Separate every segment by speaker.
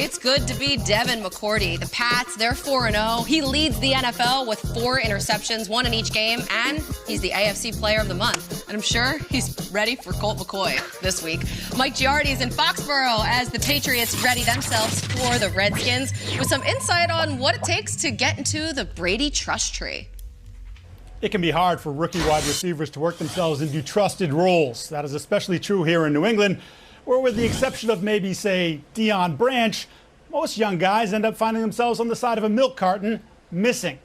Speaker 1: It's good to be Devin McCourty. The Pats, they're 4-0. He leads the NFL with 4 interceptions, 1 in each game, and he's the AFC Player of the Month. And I'm sure he's ready for Colt McCoy this week. Mike Giardi's in Foxborough as the Patriots ready themselves for the Redskins with some insight on what it takes to get into the Brady trust tree.
Speaker 2: It can be hard for rookie wide receivers to work themselves into trusted roles. That is especially true here in New England, where with the exception of maybe, say, Deion Branch, most young guys end up finding themselves on the side of a milk carton, missing.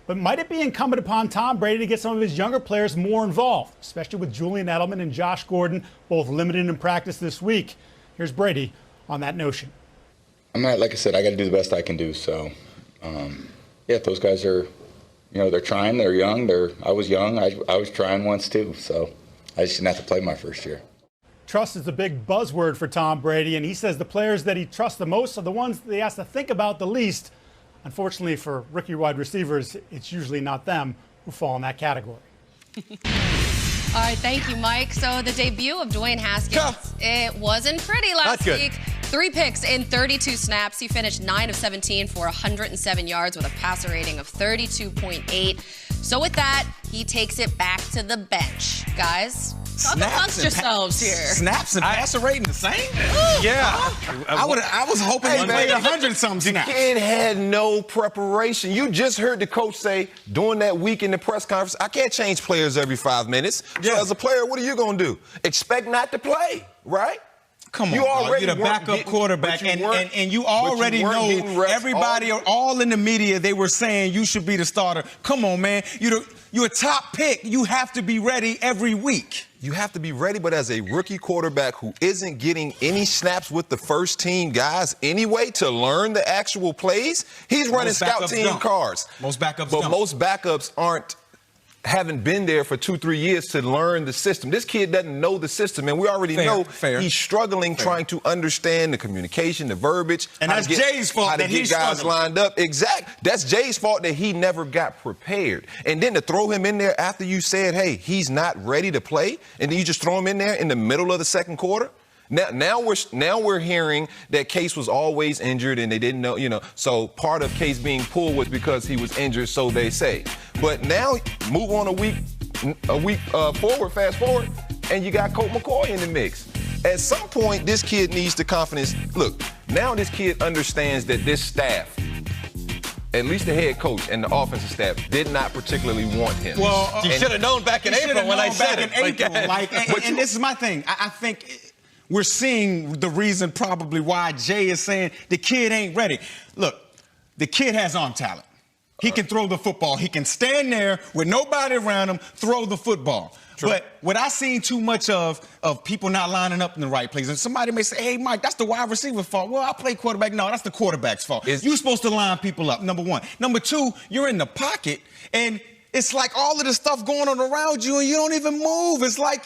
Speaker 2: But might it be incumbent upon Tom Brady to get some of his younger players more involved, especially with Julian Edelman and Josh Gordon both limited in practice this week? Here's Brady on that notion.
Speaker 3: Like I said, I got to do the best I can do. So, yeah, those guys are, they're trying, they're young. I was young. I was trying once too. So I just didn't have to play my first year.
Speaker 2: Trust is a big buzzword for Tom Brady, and he says the players that he trusts the most are the ones that he has to think about the least. Unfortunately for rookie wide receivers, it's usually not them who fall in that category.
Speaker 1: All right, thank you, Mike. So the debut of Dwayne Haskins, it wasn't pretty last week. 3 picks in 32 snaps. He finished 9 of 17 for 107 yards with a passer rating of 32.8. So with that, he takes it back to the bench. Guys, talk amongst yourselves here.
Speaker 4: Snaps and passer rating the same?
Speaker 5: Yeah.
Speaker 4: I was hoping he played 100-something snaps.
Speaker 5: The kid had no preparation. You just heard the coach say during that week in the press conference, I can't change players every 5 minutes. So as a player, what are you going to do? Expect not to play, right?
Speaker 4: Come on, you're the backup quarterback, and you already know everybody, all in the media, they were saying you should be the starter. Come on, man. You're a top pick. You have to be ready every week.
Speaker 5: You have to be ready, but as a rookie quarterback who isn't getting any snaps with the first team guys anyway to learn the actual plays, he's running scout team cards.
Speaker 4: Most backups
Speaker 5: But most backups haven't been there for 2-3 years to learn the system. This kid doesn't know the system, and we already know he's struggling trying to understand the communication, the verbiage.
Speaker 4: And that's Jay's fault that he's
Speaker 5: guys lined up. Exactly. That's Jay's fault that he never got prepared. And then to throw him in there after you said, hey, he's not ready to play, and then you just throw him in there in the middle of the second quarter? Now we're hearing that Case was always injured and they didn't know, so part of Case being pulled was because he was injured, so they say. But now move on a week forward, fast forward, and you got Colt McCoy in the mix. At some point, this kid needs the confidence. Look, now this kid understands that this staff, at least the head coach and the offensive staff, did not particularly want him.
Speaker 4: Well,
Speaker 5: you
Speaker 4: should have known back in April when I said it. And this is my thing. I think we're seeing the reason probably why Jay is saying the kid ain't ready. Look, the kid has arm talent. He can throw the football. He can stand there with nobody around him, throw the football. True. But what I seen too much of people not lining up in the right place. And somebody may say, hey, Mike, that's the wide receiver's fault. Well, I play quarterback. No, that's the quarterback's fault. You're supposed to line people up, number one. Number two, you're in the pocket, and it's like all of the stuff going on around you, and you don't even move. It's like,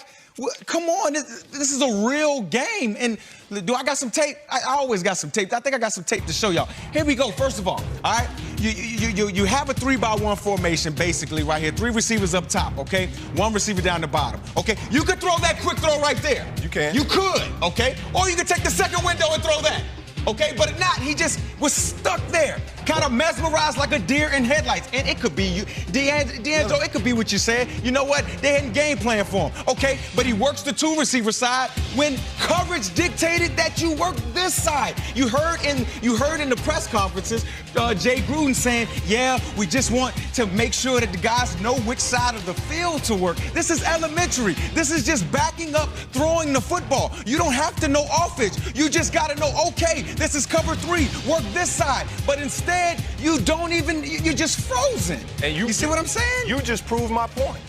Speaker 4: come on, this is a real game. And do I got some tape? I always got some tape. I think I got some tape to show y'all. Here we go. First of all right, you have a 3-by-1 formation basically right here. 3 receivers up top, okay? 1 receiver down the bottom, okay? You could throw that quick throw right there.
Speaker 5: You can.
Speaker 4: You could, okay? Or you could take the second window and throw that. Okay, but not. He just was stuck there, kind of mesmerized like a deer in headlights. And it could be you, D'Angelo, it could be what you said. You know what? They hadn't game plan for him. Okay, but he works the 2 receiver side when coverage dictated that you work this side. You heard in the press conferences, Jay Gruden saying, yeah, we just want to make sure that the guys know which side of the field to work. This is elementary. This is just backing up, throwing the football. You don't have to know offense. You just got to know, okay, this is cover 3, work this side. But instead, you don't even, you're just frozen. And you see what I'm saying?
Speaker 5: You just proved my point.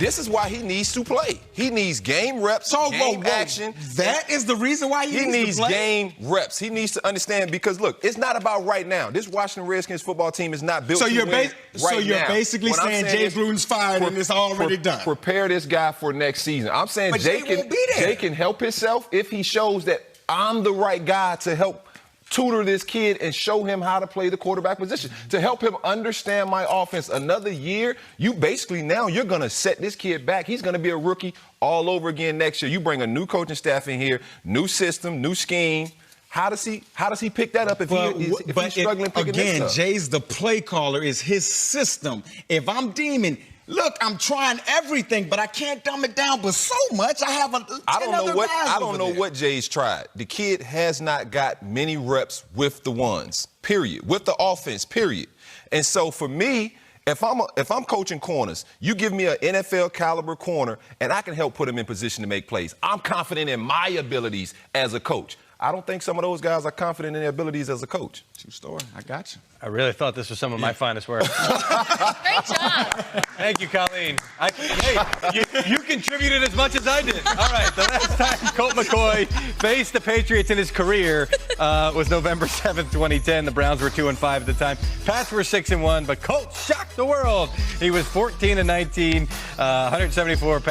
Speaker 5: This is why he needs to play. He needs game reps, game action.
Speaker 4: That is the reason why he needs to play?
Speaker 5: Game reps. He needs to understand because, look, it's not about right now. This Washington Redskins football team is not built to win right now.
Speaker 4: So you're basically saying Jay Gruden's fired and it's already done.
Speaker 5: Prepare this guy for next season. I'm saying Jay can help himself if he shows that I'm the right guy to help tutor this kid and show him how to play the quarterback position, to help him understand my offense. Another year, you're going to set this kid back. He's going to be a rookie all over again next year. You bring a new coaching staff in here, new system, new scheme. How does he pick that up if he's struggling picking this up?
Speaker 4: Again, Jay's the play caller, is his system. If I'm deeming, look, I'm trying everything, but I can't dumb it down but so much. I have I
Speaker 5: don't know what Jay's tried. The kid has not got many reps with the ones, period. With the offense, period. And so for me, if I'm coaching corners, you give me an NFL caliber corner, and I can help put him in position to make plays. I'm confident in my abilities as a coach. I don't think some of those guys are confident in their abilities as a coach.
Speaker 4: True story. I got you.
Speaker 6: I really thought this was some of my finest work.
Speaker 1: Great job.
Speaker 6: Thank you, Colleen. Hey, you contributed as much as I did. All right, the last time Colt McCoy faced the Patriots in his career was November 7th, 2010. The Browns were 2-5 at the time. Pats were 6-1, but Colt shocked the world. He was 14-19, 174 pounds.